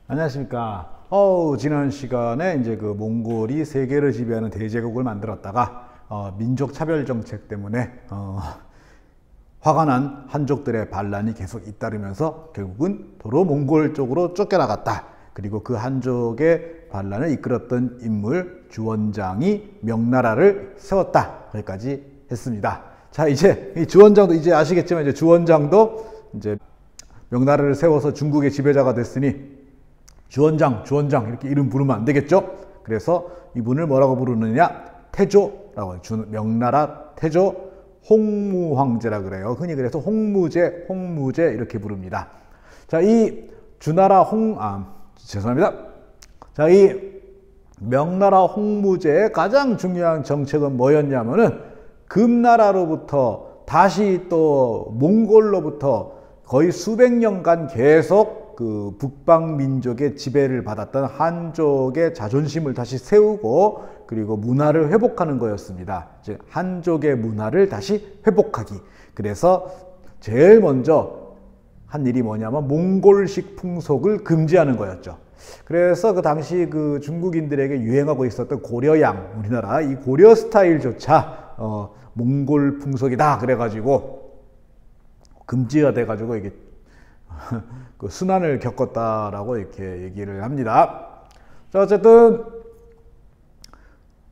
안녕하십니까. 지난 시간에 이제 그 몽골이 세계를 지배하는 대제국을 만들었다가 민족 차별 정책 때문에 화가 난 한족들의 반란이 계속 잇따르면서 결국은 도로 몽골 쪽으로 쫓겨나갔다. 그리고 그 한족의 반란을 이끌었던 인물 주원장이 명나라를 세웠다. 거기까지 했습니다. 자, 이제 이 주원장도 이제 아시겠지만 이제 주원장도 이제 명나라를 세워서 중국의 지배자가 됐으니 주원장 이렇게 이름 부르면 안 되겠죠? 그래서 이분을 뭐라고 부르느냐? 태조라고, 명나라 태조 홍무황제라 그래요. 흔히 그래서 홍무제 이렇게 부릅니다. 자, 이 주나라 죄송합니다. 자, 이 명나라 홍무제의 가장 중요한 정책은 뭐였냐면은 금나라로부터 다시 또 몽골로부터 거의 수백 년간 계속 그 북방 민족의 지배를 받았던 한족의 자존심을 다시 세우고 그리고 문화를 회복하는 거였습니다. 즉 한족의 문화를 다시 회복하기. 그래서 제일 먼저 한 일이 뭐냐면 몽골식 풍속을 금지하는 거였죠. 그래서 그 당시 그 중국인들에게 유행하고 있었던 고려양, 우리나라 이 고려 스타일조차 몽골 풍속이다 그래가지고 금지가 돼가지고 이게 그 순환을 겪었다라고 이렇게 얘기를 합니다. 자, 어쨌든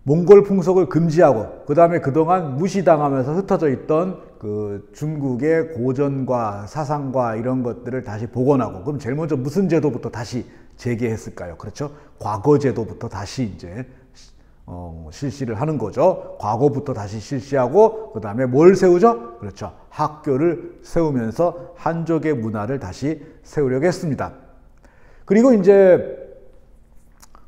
몽골 풍속을 금지하고 그 다음에 그동안 무시당하면서 흩어져 있던 그 중국의 고전과 사상과 이런 것들을 다시 복원하고, 그럼 제일 먼저 무슨 제도부터 다시 재개했을까요? 그렇죠? 과거 제도부터 다시 이제 실시를 하는 거죠. 과거부터 다시 실시하고 그 다음에 뭘 세우죠? 그렇죠. 학교를 세우면서 한족의 문화를 다시 세우려고 했습니다. 그리고 이제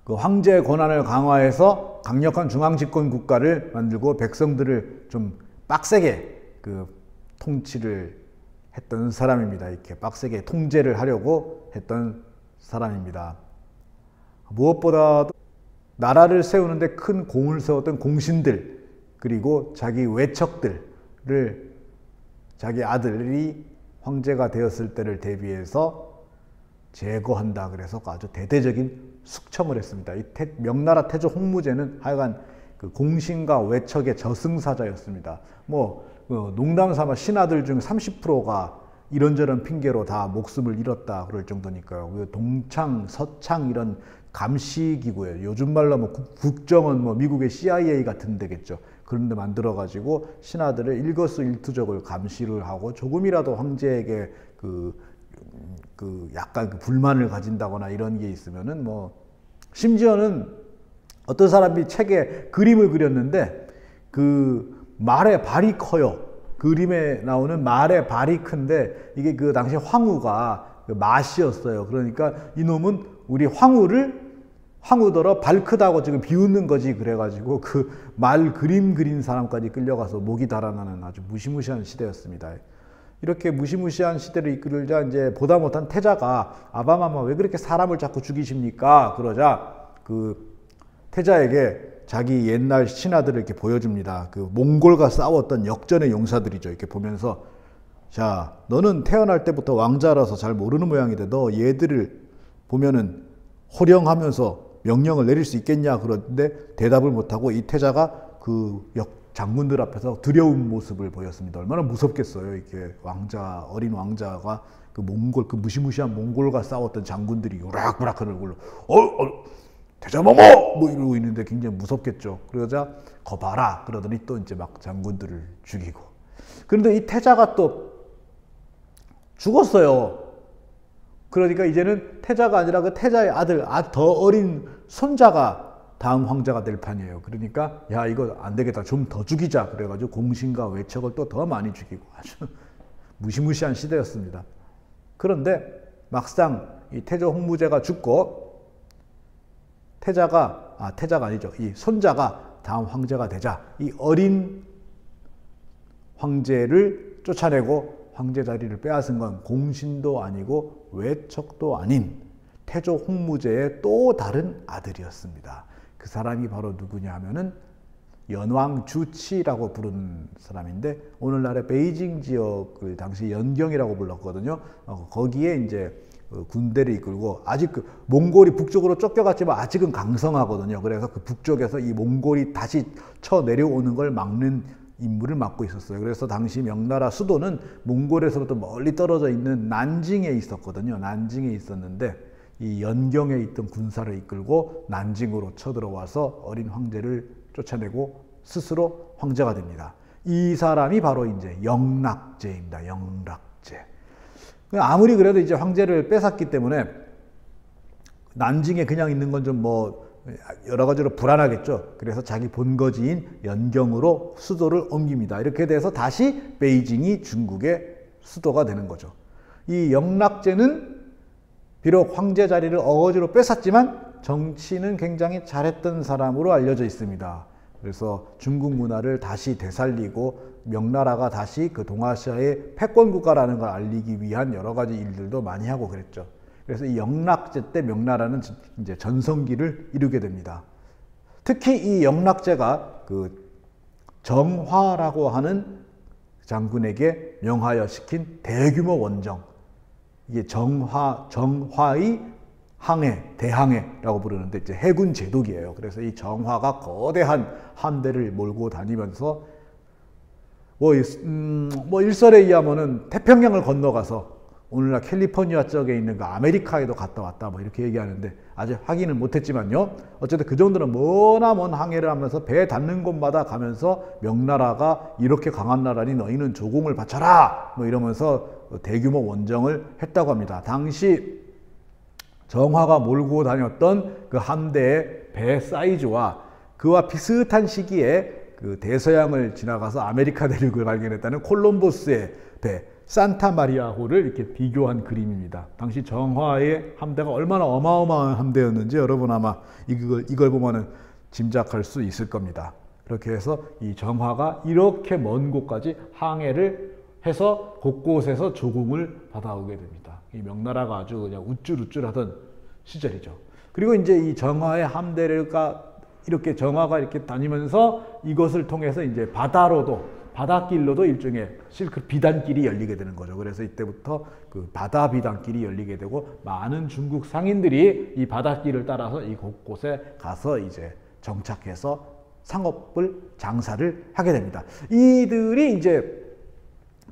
그 황제 권한을 강화해서 강력한 중앙집권 국가를 만들고 백성들을 좀 빡세게 그 통치를 했던 사람입니다. 이렇게 빡세게 통제를 하려고 했던 사람입니다. 무엇보다도 나라를 세우는데 큰 공을 세웠던 공신들, 그리고 자기 외척들을 자기 아들이 황제가 되었을 때를 대비해서 제거한다. 그래서 아주 대대적인 숙청을 했습니다. 이 명나라 태조 홍무제는 하여간 그 공신과 외척의 저승사자였습니다. 농담 삼아 신하들 중 30%가 이런저런 핑계로 다 목숨을 잃었다 그럴 정도니까요. 동창, 서창 이런 감시기구예요. 요즘 말로 국정원, 미국의 CIA 같은 데겠죠. 그런 데 만들어가지고 신하들의 일거수일투족을 감시를 하고 조금이라도 황제에게 약간 불만을 가진다거나 이런 게 있으면은 심지어는 어떤 사람이 책에 그림을 그렸는데 그 말의 발이 커요. 그림에 나오는 말의 발이 큰데 이게 그 당시 황후가 마씨였어요. 그러니까 이놈은 우리 황후더러 발 크다고 지금 비웃는 거지. 그래가지고 그 말 그림 그린 사람까지 끌려가서 목이 달아나는 아주 무시무시한 시대였습니다. 이렇게 무시무시한 시대를 이끌자 이제 보다 못한 태자가 아바마마 왜 그렇게 사람을 자꾸 죽이십니까? 그러자 그 태자에게 자기 옛날 신하들을 이렇게 보여줍니다. 그 몽골과 싸웠던 역전의 용사들이죠. 이렇게 보면서 자, 너는 태어날 때부터 왕자라서 잘 모르는 모양인데 너 얘들을 보면은 호령하면서 명령을 내릴 수 있겠냐? 그런데 대답을 못하고 이 태자가 그 장군들 앞에서 두려운 모습을 보였습니다. 얼마나 무섭겠어요. 이렇게 어린 왕자가 그 무시무시한 몽골과 싸웠던 장군들이 우락부락한 얼굴로 태자모모! 이러고 있는데 굉장히 무섭겠죠. 그러자 거 봐라! 그러더니 또 이제 막 장군들을 죽이고. 그런데 이 태자가 또 죽었어요. 그러니까 이제는 태자가 아니라 그 태자의 아들, 더 어린 손자가 다음 황제가 될 판이에요. 그러니까 야, 이거 안 되겠다. 좀 더 죽이자. 그래가지고 공신과 외척을 또 더 많이 죽이고 아주 무시무시한 시대였습니다. 그런데 막상 이 태조 홍무제가 죽고 태자가 아니죠. 이 손자가 다음 황제가 되자 이 어린 황제를 쫓아내고 황제 자리를 빼앗은 건 공신도 아니고 외척도 아닌 태조 홍무제의 또 다른 아들이었습니다. 그 사람이 바로 누구냐 하면은 연왕주치라고 부르는 사람인데 오늘날의 베이징 지역을 당시 연경이라고 불렀거든요. 거기에 이제 군대를 이끌고 아직 그 몽골이 북쪽으로 쫓겨갔지만 아직은 강성하거든요. 그래서 그 북쪽에서 이 몽골이 다시 쳐 내려오는 걸 막는 임무를 맡고 있었어요. 그래서 당시 명나라 수도는 몽골에서부터 멀리 떨어져 있는 난징에 있었거든요. 난징에 있었는데 이 연경에 있던 군사를 이끌고 난징으로 쳐들어와서 어린 황제를 쫓아내고 스스로 황제가 됩니다. 이 사람이 바로 이제 영락제입니다. 영락제. 아무리 그래도 이제 황제를 뺏었기 때문에 난징에 그냥 있는 건 좀 뭐 여러 가지로 불안하겠죠. 그래서 자기 본거지인 연경으로 수도를 옮깁니다. 이렇게 돼서 다시 베이징이 중국의 수도가 되는 거죠. 이 영락제는 비록 황제 자리를 어거지로 뺏었지만 정치는 굉장히 잘했던 사람으로 알려져 있습니다. 그래서 중국 문화를 다시 되살리고 명나라가 다시 그 동아시아의 패권 국가라는 걸 알리기 위한 여러 가지 일들도 많이 하고 그랬죠. 그래서 이 영락제 때 명나라는 이제 전성기를 이루게 됩니다. 특히 이 영락제가 그 정화라고 하는 장군에게 명하여 시킨 대규모 원정, 이게 정화의 항해, 대항해라고 부르는데 이제 해군 제독이에요. 그래서 이 정화가 거대한 함대를 몰고 다니면서 뭐 일설에 의하면은 태평양을 건너가서 오늘날 캘리포니아 쪽에 있는 그 아메리카에도 갔다 왔다 뭐 이렇게 얘기하는데 아직 확인을 못했지만요. 어쨌든 그 정도는 머나 먼 항해를 하면서 배 닿는 곳마다 가면서 명나라가 이렇게 강한 나라니 너희는 조공을 바쳐라 뭐 이러면서 대규모 원정을 했다고 합니다. 당시 정화가 몰고 다녔던 그 함대의 배 사이즈와 그와 비슷한 시기에 그 대서양을 지나가서 아메리카 대륙을 발견했다는 콜럼버스의 배 산타마리아호를 이렇게 비교한 그림입니다. 당시 정화의 함대가 얼마나 어마어마한 함대였는지 여러분 아마 이걸 보면은 짐작할 수 있을 겁니다. 그렇게 해서 이 정화가 이렇게 먼 곳까지 항해를 해서 곳곳에서 조공을 받아오게 됩니다. 이 명나라가 아주 그냥 우쭐우쭐하던 시절이죠. 그리고 이제 이 정화의 함대가 이렇게 정화가 이렇게 다니면서 이것을 통해서 이제 바닷길로도 일종의 실크 비단길이 열리게 되는 거죠. 그래서 이때부터 그 바다 비단길이 열리게 되고 많은 중국 상인들이 이 바닷길을 따라서 이 곳곳에 가서 이제 정착해서 장사를 하게 됩니다. 이들이 이제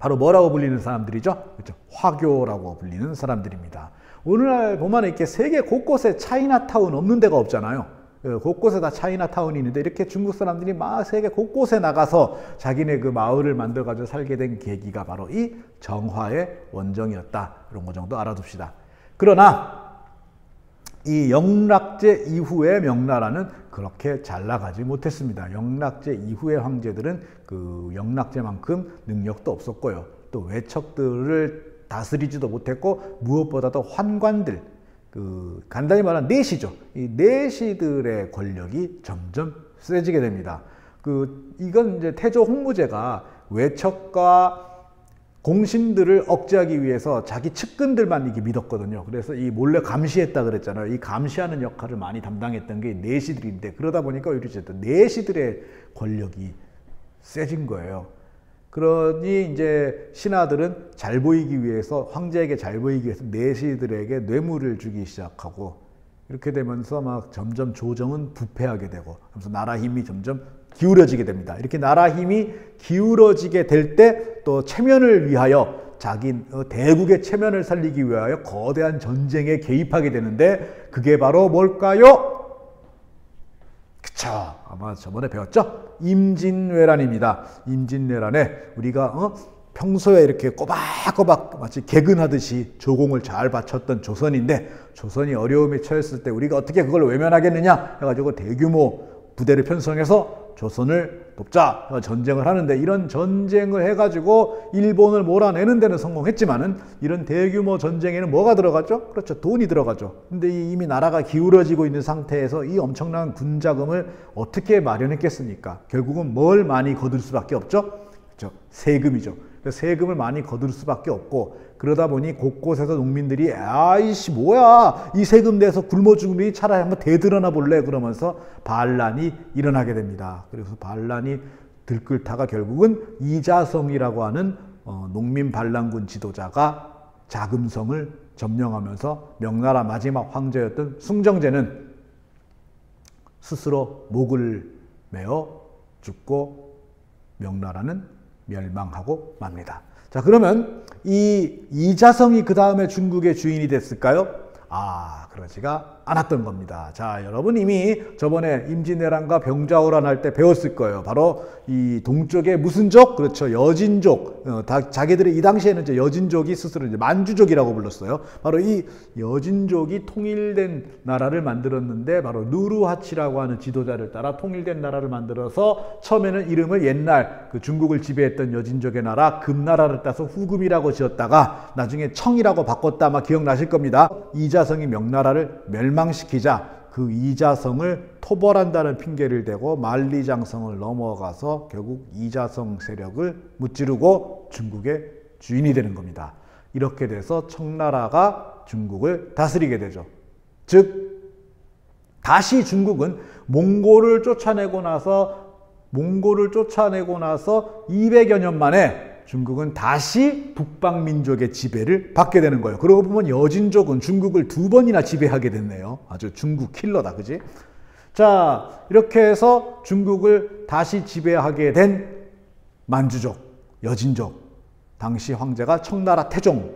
바로 뭐라고 불리는 사람들이죠? 그렇죠? 화교라고 불리는 사람들입니다. 오늘날 보면 이렇게 세계 곳곳에 차이나타운 없는 데가 없잖아요. 곳곳에 다 차이나타운이 있는데 이렇게 중국 사람들이 막 세계 곳곳에 나가서 자기네 그 마을을 만들어가지고 살게 된 계기가 바로 이 정화의 원정이었다. 이런 거 정도 알아둡시다. 그러나 이 영락제 이후의 명나라는 그렇게 잘 나가지 못했습니다. 영락제 이후의 황제들은 그 영락제만큼 능력도 없었고요. 또 외척들을 다스리지도 못했고 무엇보다도 환관들, 간단히 말하면 내시죠. 이 내시들의 권력이 점점 세지게 됩니다. 이건 이제 태조 홍무제가 외척과 공신들을 억제하기 위해서 자기 측근들만 이게 믿었거든요. 그래서 이 몰래 감시했다 그랬잖아요. 이 감시하는 역할을 많이 담당했던 게 내시들인데 그러다 보니까 오히려 내시들의 권력이 세진 거예요. 그러니 이제 신하들은 잘 보이기 위해서 황제에게 잘 보이기 위해서 내시들에게 뇌물을 주기 시작하고 이렇게 되면서 막 점점 조정은 부패하게 되고 그래서 나라 힘이 점점 기울어지게 됩니다. 이렇게 나라 힘이 기울어지게 될 때 또 체면을 위하여 자기 대국의 체면을 살리기 위하여 거대한 전쟁에 개입하게 되는데 그게 바로 뭘까요? 그쵸. 아마 저번에 배웠죠? 임진왜란입니다. 임진왜란에 우리가 평소에 이렇게 꼬박꼬박 마치 개근하듯이 조공을 잘 바쳤던 조선인데 조선이 어려움에 처했을 때 우리가 어떻게 그걸 외면하겠느냐 해가지고 대규모 부대를 편성해서 조선을 돕자 전쟁을 하는데 이런 전쟁을 해가지고 일본을 몰아내는 데는 성공했지만은 이런 대규모 전쟁에는 뭐가 들어갔죠? 그렇죠. 돈이 들어가죠. 근데 이미 나라가 기울어지고 있는 상태에서 이 엄청난 군자금을 어떻게 마련했겠습니까? 결국은 뭘 많이 거둘 수밖에 없죠? 그렇죠. 세금이죠. 세금을 많이 거둘 수밖에 없고 그러다 보니 곳곳에서 농민들이 아이씨 뭐야 이 세금 내서 굶어 죽으니 차라리 한번 대들어나 볼래 그러면서 반란이 일어나게 됩니다. 그래서 반란이 들끓다가 결국은 이자성이라고 하는 농민 반란군 지도자가 자금성을 점령하면서 명나라 마지막 황제였던 숭정제는 스스로 목을 메어 죽고 명나라는 멸망하고 맙니다. 자, 그러면 이 이자성이 그 다음에 중국의 주인이 됐을까요? 그러지가 않았던 겁니다. 자, 여러분 이미 저번에 임진왜란과 병자호란 할 때 배웠을 거예요. 바로 이 동쪽의 무슨 족? 그렇죠. 여진족. 자기들이 이 당시에는 이제 여진족이 스스로 이제 만주족이라고 불렀어요. 바로 이 여진족이 통일된 나라를 만들었는데 바로 누르하치라고 하는 지도자를 따라 통일된 나라를 만들어서 처음에는 이름을 옛날 그 중국을 지배했던 여진족의 나라 금나라를 따서 후금이라고 지었다가 나중에 청이라고 바꿨다 아마 기억나실 겁니다. 이자성이 명나라를 멸망시키자 그 이자성을 토벌한다는 핑계를 대고 만리장성을 넘어가서 결국 이자성 세력을 무찌르고 중국의 주인이 되는 겁니다. 이렇게 돼서 청나라가 중국을 다스리게 되죠. 즉 다시 중국은 몽골을 쫓아내고 나서 200여 년 만에 중국은 다시 북방민족의 지배를 받게 되는 거예요. 그러고 보면 여진족은 중국을 2번이나 지배하게 됐네요. 아주 중국 킬러다, 그지? 자, 이렇게 해서 중국을 다시 지배하게 된 만주족, 여진족. 당시 황제가 청나라 태종,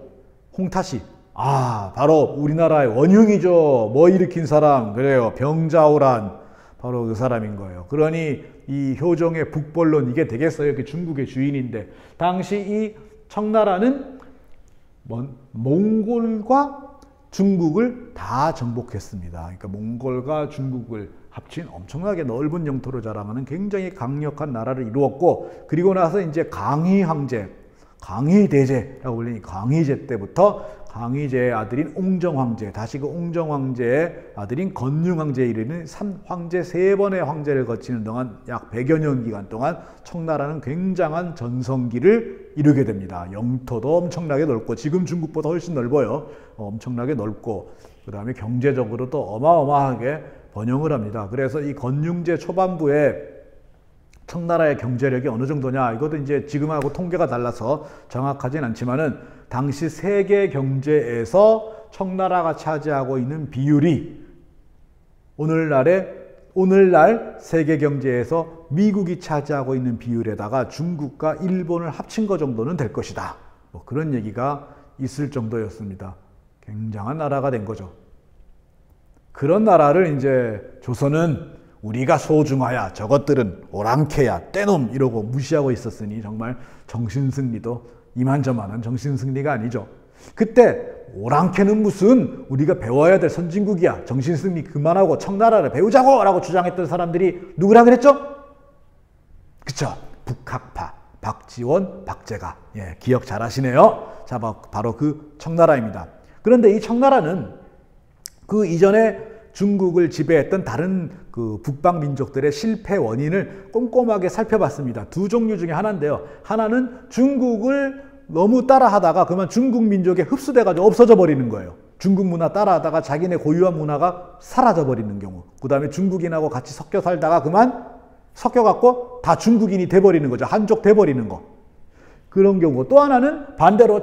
홍타시. 바로 우리나라의 원흉이죠. 뭐 일으킨 사람, 그래요. 병자호란. 바로 그 사람인 거예요. 그러니 이 효종의 북벌론 이게 되겠어요? 이게 중국의 주인인데 당시 이 청나라는 몽골과 중국을 다 정복했습니다. 그러니까 몽골과 중국을 합친 엄청나게 넓은 영토를 자랑하는 굉장히 강력한 나라를 이루었고 그리고 나서 이제 강희 황제, 강희 대제라고 불리는 강희제 때부터 강희제의 아들인 옹정황제, 다시 그 옹정황제의 아들인 건융황제에 이르는 황제 3번의 황제를 거치는 동안 약 100여 년 기간 동안 청나라는 굉장한 전성기를 이루게 됩니다. 영토도 엄청나게 넓고 지금 중국보다 훨씬 넓어요. 엄청나게 넓고 그 다음에 경제적으로도 어마어마하게 번영을 합니다. 그래서 이 건융제 초반부에 청나라의 경제력이 어느 정도냐 이것도 이제 지금하고 통계가 달라서 정확하진 않지만은 당시 세계 경제에서 청나라가 차지하고 있는 비율이 오늘날 세계 경제에서 미국이 차지하고 있는 비율에다가 중국과 일본을 합친 것 정도는 될 것이다. 뭐 그런 얘기가 있을 정도였습니다. 굉장한 나라가 된 거죠. 그런 나라를 이제 조선은 우리가 소중하야, 저것들은 오랑캐야, 떼놈 이러고 무시하고 있었으니 정말 정신승리도 이만저만한 정신승리가 아니죠. 그때 오랑캐는 무슨 우리가 배워야 될 선진국이야. 정신승리 그만하고 청나라를 배우자고 라고 주장했던 사람들이 누구라 그랬죠? 그쵸. 북학파, 박지원, 박제가. 예, 기억 잘 하시네요. 자, 바로 그 청나라입니다. 그런데 이 청나라는 그 이전에 중국을 지배했던 다른 그 북방 민족들의 실패 원인을 꼼꼼하게 살펴봤습니다. 2종류 중에 하나인데요. 하나는 중국을 너무 따라하다가 그만 중국 민족에 흡수돼가지고 없어져 버리는 거예요. 중국 문화 따라하다가 자기네 고유한 문화가 사라져 버리는 경우. 그 다음에 중국인하고 같이 섞여 살다가 그만 섞여갖고 다 중국인이 돼버리는 거죠. 한족 돼버리는 거. 그런 경우. 또 하나는 반대로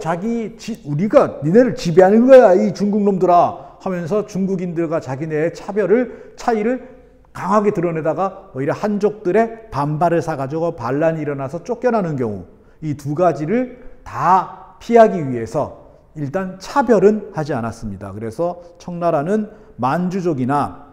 우리가 니네를 지배하는 거야 이 중국 놈들아 하면서 중국인들과 자기네의 차이를 강하게 드러내다가 오히려 한족들의 반발을 사가지고 반란이 일어나서 쫓겨나는 경우. 이 두 가지를 다 피하기 위해서 일단 차별은 하지 않았습니다. 그래서 청나라는 만주족이나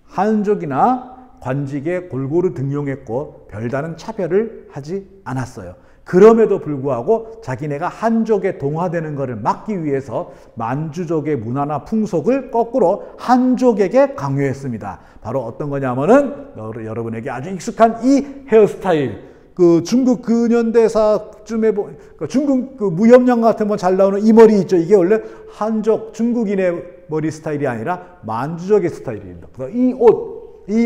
한족이나 관직에 골고루 등용했고 별다른 차별을 하지 않았어요. 그럼에도 불구하고 자기네가 한족에 동화되는 것을 막기 위해서 만주족의 문화나 풍속을 거꾸로 한족에게 강요했습니다. 바로 어떤 거냐면은 여러분에게 아주 익숙한 이 헤어스타일. 그 중국 근현대사쯤에 중국 그 무협영 같은 거 잘 나오는 이 머리 있죠. 이게 원래 한족 중국인의 머리 스타일이 아니라 만주족의 스타일입니다. 그래서 이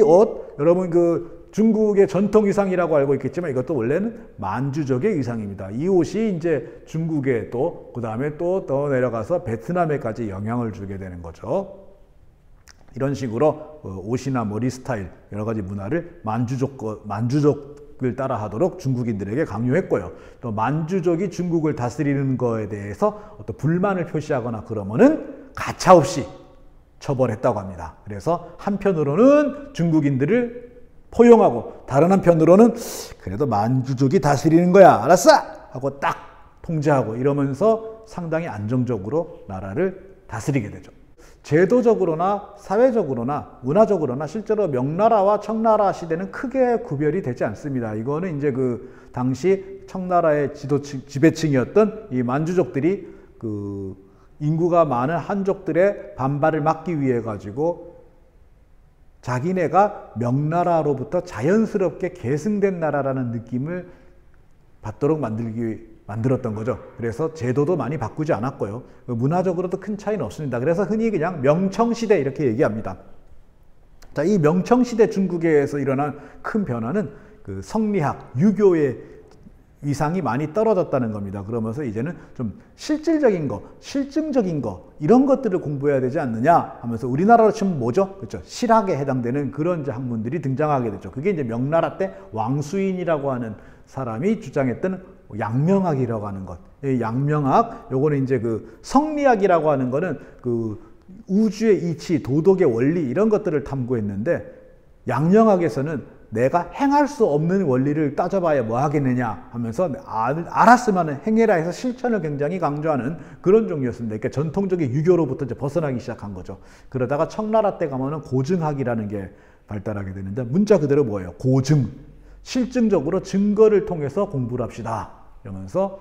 옷 여러분 그 중국의 전통 의상이라고 알고 있겠지만 이것도 원래는 만주족의 의상입니다. 이 옷이 이제 중국에 또 그 다음에 또 더 내려가서 베트남에까지 영향을 주게 되는 거죠. 이런 식으로 옷이나 머리 스타일 여러 가지 문화를 만주족 만주족을 따라하도록 중국인들에게 강요했고요. 또 만주족이 중국을 다스리는 거에 대해서 어떤 불만을 표시하거나 그러면은 가차없이 처벌했다고 합니다. 그래서 한편으로는 중국인들을 포용하고 다른 한편으로는 그래도 만주족이 다스리는 거야, 알았어! 하고 딱 통제하고 이러면서 상당히 안정적으로 나라를 다스리게 되죠. 제도적으로나 사회적으로나 문화적으로나 실제로 명나라와 청나라 시대는 크게 구별이 되지 않습니다. 이거는 이제 그 당시 청나라의 지배층이었던 이 만주족들이 그 인구가 많은 한족들의 반발을 막기 위해 가지고 자기네가 명나라로부터 자연스럽게 계승된 나라라는 느낌을 받도록 만들었던 거죠. 그래서 제도도 많이 바꾸지 않았고요. 문화적으로도 큰 차이는 없습니다. 그래서 흔히 그냥 명청시대 이렇게 얘기합니다. 자, 이 명청시대 중국에서 일어난 큰 변화는 그 성리학, 유교의 위상이 많이 떨어졌다는 겁니다. 그러면서 이제는 좀 실질적인 거, 실증적인 거 이런 것들을 공부해야 되지 않느냐 하면서 우리나라로 치면 뭐죠? 그렇죠. 실학에 해당되는 그런 이제 학문들이 등장하게 됐죠. 그게 이제 명나라 때 왕수인이라고 하는 사람이 주장했던 양명학이라고 하는 것. 이 양명학, 요거는 이제 그 성리학이라고 하는 거는 그 우주의 이치, 도덕의 원리 이런 것들을 탐구했는데 양명학에서는 내가 행할 수 없는 원리를 따져봐야 뭐 하겠느냐 하면서 알았으면 행해라 해서 실천을 굉장히 강조하는 그런 종류였습니다. 그러니까 전통적인 유교로부터 이제 벗어나기 시작한 거죠. 그러다가 청나라 때 가면은 고증학이라는 게 발달하게 되는데 문자 그대로 뭐예요? 고증. 실증적으로 증거를 통해서 공부를 합시다. 이러면서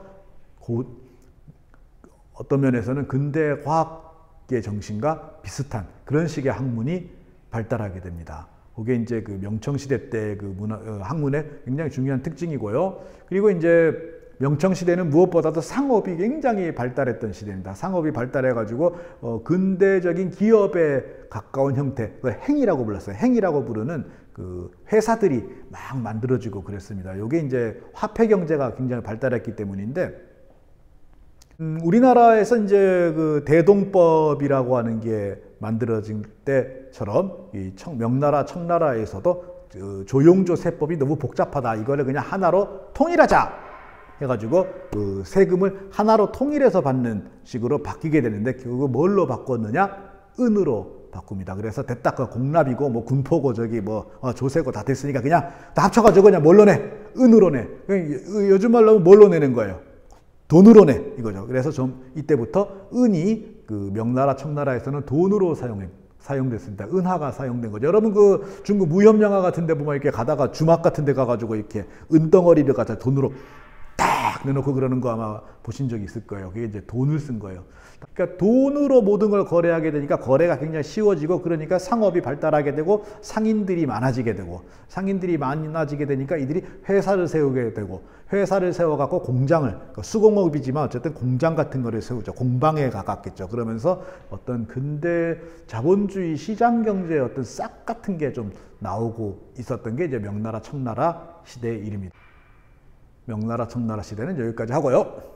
어떤 면에서는 근대 과학의 정신과 비슷한 그런 식의 학문이 발달하게 됩니다. 그게 이제 그 명청시대 때 그 학문의 굉장히 중요한 특징이고요. 그리고 이제 명청시대는 무엇보다도 상업이 굉장히 발달했던 시대입니다. 상업이 발달해가지고 근대적인 기업에 가까운 형태, 그걸 행이라고 불렀어요. 행이라고 부르는 그 회사들이 막 만들어지고 그랬습니다. 이게 이제 화폐 경제가 굉장히 발달했기 때문인데, 우리나라에서 이제 그 대동법이라고 하는 게 만들어진 때처럼 이 명나라, 청나라에서도 조용조 세법이 너무 복잡하다. 이거를 그냥 하나로 통일하자 해가지고 그 세금을 하나로 통일해서 받는 식으로 바뀌게 되는데 그거 뭘로 바꿨느냐? 은으로 바꿉니다. 그래서 됐다, 그 공납이고 뭐 군포고 저기 뭐 조세고 다 됐으니까 그냥 다 합쳐가지고 그냥 뭘로 내? 은으로 내. 요즘 말로 하면 뭘로 내는 거예요? 돈으로 내 이거죠. 그래서 좀 이때부터 은이 그 명나라, 청나라에서는 돈으로 사용됐습니다. 은화가 사용된 거죠. 여러분 그 중국 무협영화 같은 데 보면 이렇게 가다가 주막 같은 데 가가지고 이렇게 은덩어리를 갖다 돈으로 딱 내놓고 그러는 거 아마 보신 적이 있을 거예요. 그게 이제 돈을 쓴 거예요. 그러니까 돈으로 모든 걸 거래하게 되니까 거래가 굉장히 쉬워지고, 그러니까 상업이 발달하게 되고 상인들이 많아지게 되고, 상인들이 많아지게 되니까 이들이 회사를 세우게 되고, 회사를 세워갖고 공장을, 그러니까 수공업이지만 어쨌든 공장 같은 거를 세우죠. 공방에 가깝겠죠. 그러면서 어떤 근대 자본주의 시장 경제의 어떤 싹 같은 게 좀 나오고 있었던 게 이제 명나라, 청나라 시대의 일입니다. 명나라, 청나라 시대는 여기까지 하고요.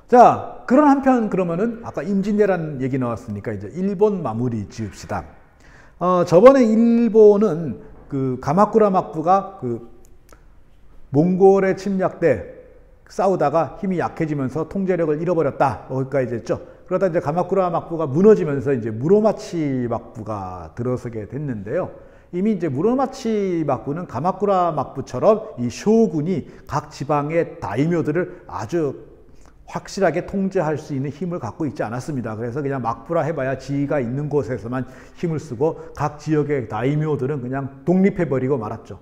자, 그런 한편 그러면은 아까 임진왜란 얘기 나왔으니까 이제 일본 마무리 지읍시다. 저번에 일본은 그 가마쿠라 막부가 그 몽골의 침략 때 싸우다가 힘이 약해지면서 통제력을 잃어버렸다. 여기까지 했죠. 그러다 이제 가마쿠라 막부가 무너지면서 이제 무로마치 막부가 들어서게 됐는데요. 이미 이제 무로마치 막부는 가마쿠라 막부처럼 이 쇼군이 각 지방의 다이묘들을 아주 확실하게 통제할 수 있는 힘을 갖고 있지 않았습니다. 그래서 그냥 막부라 해봐야 지가 있는 곳에서만 힘을 쓰고 각 지역의 다이묘들은 그냥 독립해버리고 말았죠.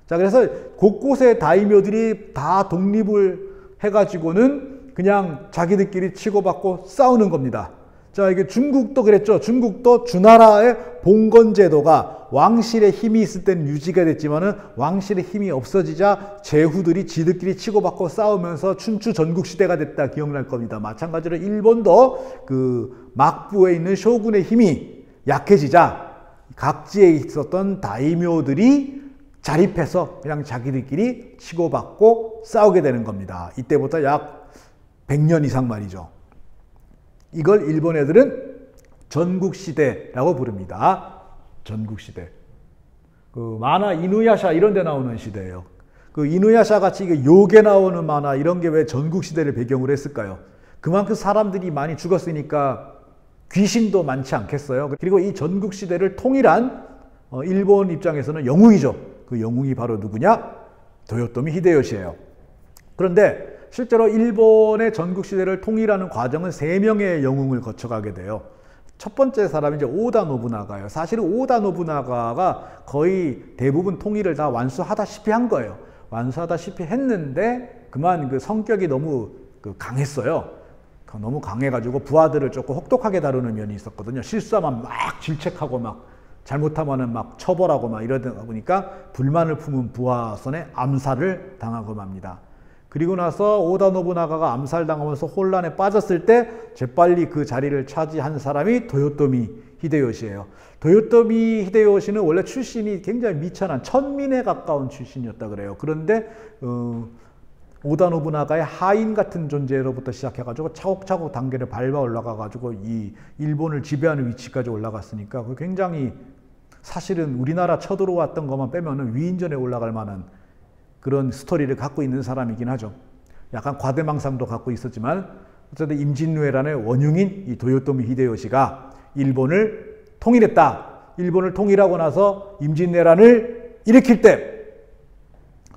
자, 그래서 곳곳의 다이묘들이 다 독립을 해가지고는 그냥 자기들끼리 치고받고 싸우는 겁니다. 자, 이게 중국도 그랬죠. 중국도 주나라의 봉건제도가 왕실의 힘이 있을 때는 유지가 됐지만은 왕실의 힘이 없어지자 제후들이 지들끼리 치고받고 싸우면서 춘추 전국시대가 됐다. 기억날 겁니다. 마찬가지로 일본도 그 막부에 있는 쇼군의 힘이 약해지자 각지에 있었던 다이묘들이 자립해서 그냥 자기들끼리 치고받고 싸우게 되는 겁니다. 이때부터 약 100년 이상 말이죠. 이걸 일본 애들은 전국시대라고 부릅니다. 전국시대. 그 만화 이누야샤 이런 데 나오는 시대예요. 그 이누야샤 같이 이게 요괴 나오는 만화 이런 게 왜 전국 시대를 배경으로 했을까요? 그만큼 사람들이 많이 죽었으니까 귀신도 많지 않겠어요? 그리고 이 전국 시대를 통일한 일본 입장에서는 영웅이죠. 그 영웅이 바로 누구냐? 도요토미 히데요시예요. 그런데 실제로 일본의 전국 시대를 통일하는 과정은 3명의 영웅을 거쳐가게 돼요. 첫 번째 사람이 이제 오다 노부나가예요. 사실은 오다 노부나가가 거의 대부분 통일을 다 완수하다시피 한 거예요. 완수하다시피 했는데 그만 그 성격이 너무 강했어요. 너무 강해가지고 부하들을 조금 혹독하게 다루는 면이 있었거든요. 실수하면 막 질책하고 막 잘못하면은 막 처벌하고 막 이러다 보니까 불만을 품은 부하 선에 암살을 당하고 맙니다. 그리고 나서 오다 노부나가가 암살당하면서 혼란에 빠졌을 때 재빨리 그 자리를 차지한 사람이 도요토미 히데요시예요. 도요토미 히데요시는 원래 출신이 굉장히 미천한 천민에 가까운 출신이었다 그래요. 그런데 오다 노부나가의 하인 같은 존재로부터 시작해가지고 차곡차곡 단계를 밟아 올라가가지고 이 일본을 지배하는 위치까지 올라갔으니까 굉장히 사실은 우리나라 쳐들어왔던 것만 빼면은 위인전에 올라갈 만한 그런 스토리를 갖고 있는 사람이긴 하죠. 약간 과대망상도 갖고 있었지만 어쨌든 임진왜란의 원흉인 이 도요토미 히데요시가 일본을 통일했다. 일본을 통일하고 나서 임진왜란을 일으킬 때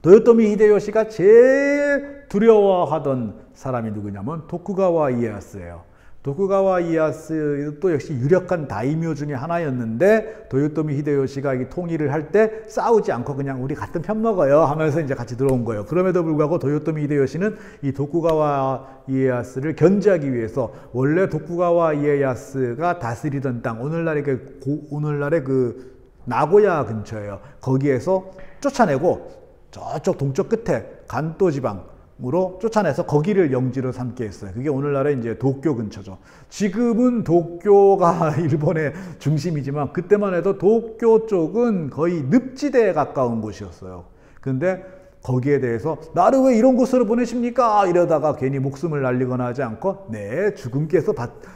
도요토미 히데요시가 제일 두려워하던 사람이 누구냐면 도쿠가와 이에야스예요. 도쿠가와 이에야스도 역시 유력한 다이묘 중에 하나였는데 도요토미 히데요시가 이 통일을 할 때 싸우지 않고 그냥 우리 같은 편 먹어요 하면서 이제 같이 들어온 거예요. 그럼에도 불구하고 도요토미 히데요시는 이 도쿠가와 이에야스를 견제하기 위해서 원래 도쿠가와 이에야스가 다스리던 땅 오늘날의 그 나고야 근처예요. 거기에서 쫓아내고 저쪽 동쪽 끝에 간도 지방으로 쫓아내서 거기를 영지로 삼게 했어요. 그게 오늘날의 이제 도쿄 근처죠. 지금은 도쿄가 일본의 중심이지만 그때만 해도 도쿄 쪽은 거의 늪지대에 가까운 곳이었어요. 근데 거기에 대해서 나를 왜 이런 곳으로 보내십니까? 이러다가 괜히 목숨을 날리거나 하지 않고 네, 주군께서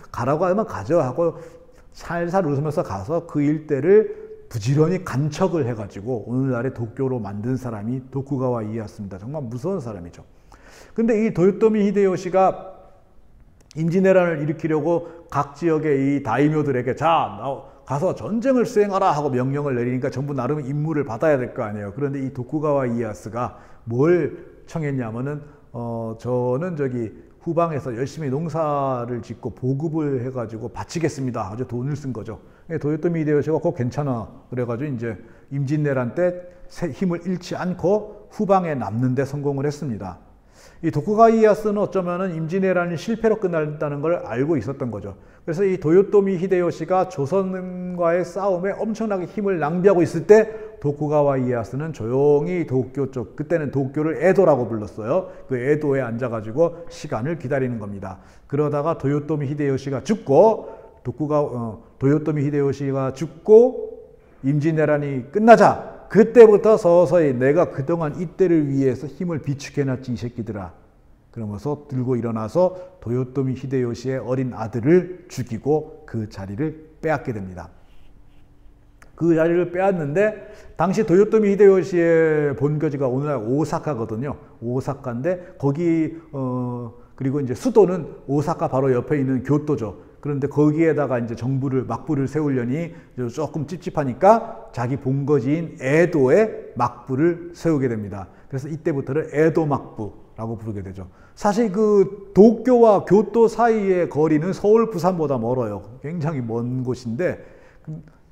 가라고 하면 가져 하고 살살 웃으면서 가서 그 일대를 부지런히 간척을 해가지고 오늘날의 도쿄로 만든 사람이 도쿠가와 이에야스입니다. 정말 무서운 사람이죠. 근데 이 도요토미 히데요시가 임진왜란을 일으키려고 각 지역의 이 다이묘들에게 자, 가서 전쟁을 수행하라 하고 명령을 내리니까 전부 나름 임무를 받아야 될 거 아니에요. 그런데 이 도쿠가와 이에야스가 뭘 청했냐면은 저는 저기 후방에서 열심히 농사를 짓고 보급을 해가지고 바치겠습니다. 아주 돈을 쓴 거죠. 도요토미 히데요시가 그거 괜찮아. 그래가지고 이제 임진왜란 때 힘을 잃지 않고 후방에 남는 데 성공을 했습니다. 이 도쿠가와 이에야스는 어쩌면은 임진왜란이 실패로 끝난다는 걸 알고 있었던 거죠. 그래서 이 도요토미 히데요시가 조선과의 싸움에 엄청나게 힘을 낭비하고 있을 때 도쿠가와 이에야스는 조용히 도쿄 쪽, 그때는 도쿄를 에도라고 불렀어요. 그 에도에 앉아가지고 시간을 기다리는 겁니다. 그러다가 도요토미 히데요시가 죽고 도요토미 히데요시가 죽고 임진왜란이 끝나자 그때부터 서서히 내가 그동안 이때를 위해서 힘을 비축해놨지 이 새끼들아. 그러면서 들고 일어나서 도요토미 히데요시의 어린 아들을 죽이고 그 자리를 빼앗게 됩니다. 그 자리를 빼앗는데 당시 도요토미 히데요시의 본거지가 오늘날 오사카거든요. 오사카인데 거기 그리고 이제 수도는 오사카 바로 옆에 있는 교토죠. 그런데 거기에다가 이제 막부를 세우려니 조금 찝찝하니까 자기 본거지인 에도에 막부를 세우게 됩니다. 그래서 이때부터는 에도 막부라고 부르게 되죠. 사실 그 도쿄와 교토 사이의 거리는 서울, 부산보다 멀어요. 굉장히 먼 곳인데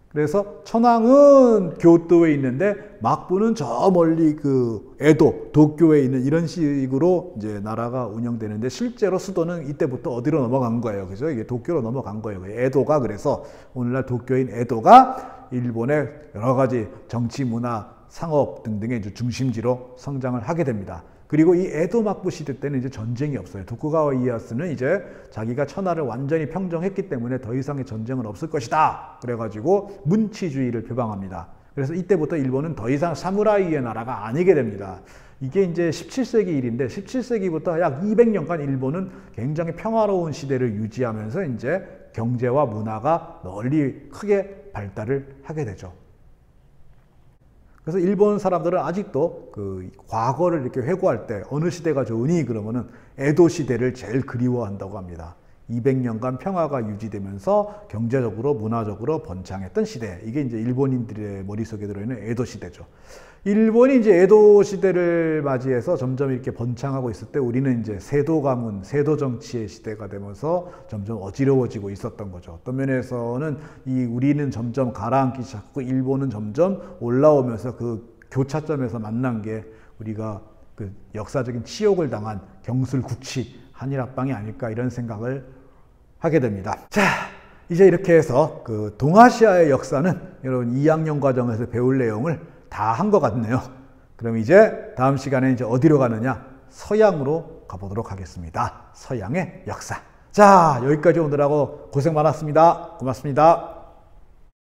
그래서 천황은 교토에 있는데 막부는 저 멀리 그 에도, 도쿄에 있는 이런 식으로 이제 나라가 운영되는데 실제로 수도는 이때부터 어디로 넘어간 거예요. 그래서 이게 도쿄로 넘어간 거예요. 에도가 그래서 오늘날 도쿄인 에도가 일본의 여러 가지 정치, 문화, 상업 등등의 중심지로 성장을 하게 됩니다. 그리고 이 에도 막부 시대 때는 이제 전쟁이 없어요. 도쿠가와 이에야스는 이제 자기가 천하를 완전히 평정했기 때문에 더 이상의 전쟁은 없을 것이다. 그래가지고 문치주의를 표방합니다. 그래서 이때부터 일본은 더 이상 사무라이의 나라가 아니게 됩니다. 이게 이제 17세기 일인데 17세기부터 약 200년간 일본은 굉장히 평화로운 시대를 유지하면서 이제 경제와 문화가 널리 크게 발달을 하게 되죠. 그래서 일본 사람들은 아직도 그 과거를 이렇게 회고할 때 어느 시대가 좋으니 그러면은 에도 시대를 제일 그리워한다고 합니다. 200년간 평화가 유지되면서 경제적으로 문화적으로 번창했던 시대. 이게 이제 일본인들의 머릿속에 들어있는 에도 시대죠. 일본이 이제 에도 시대를 맞이해서 점점 이렇게 번창하고 있을 때 우리는 이제 세도 가문, 세도 정치의 시대가 되면서 점점 어지러워지고 있었던 거죠. 어떤 면에서는 우리는 점점 가라앉기 시작하고 일본은 점점 올라오면서 그 교차점에서 만난 게 우리가 그 역사적인 치욕을 당한 경술국치 한일합방이 아닐까 이런 생각을 하게 됩니다. 자, 이제 이렇게 해서 그 동아시아의 역사는 여러분 2학년 과정에서 배울 내용을 다 한 것 같네요. 그럼 이제 다음 시간에 이제 어디로 가느냐? 서양으로 가보도록 하겠습니다. 서양의 역사. 자, 여기까지 오느라고 고생 많았습니다. 고맙습니다.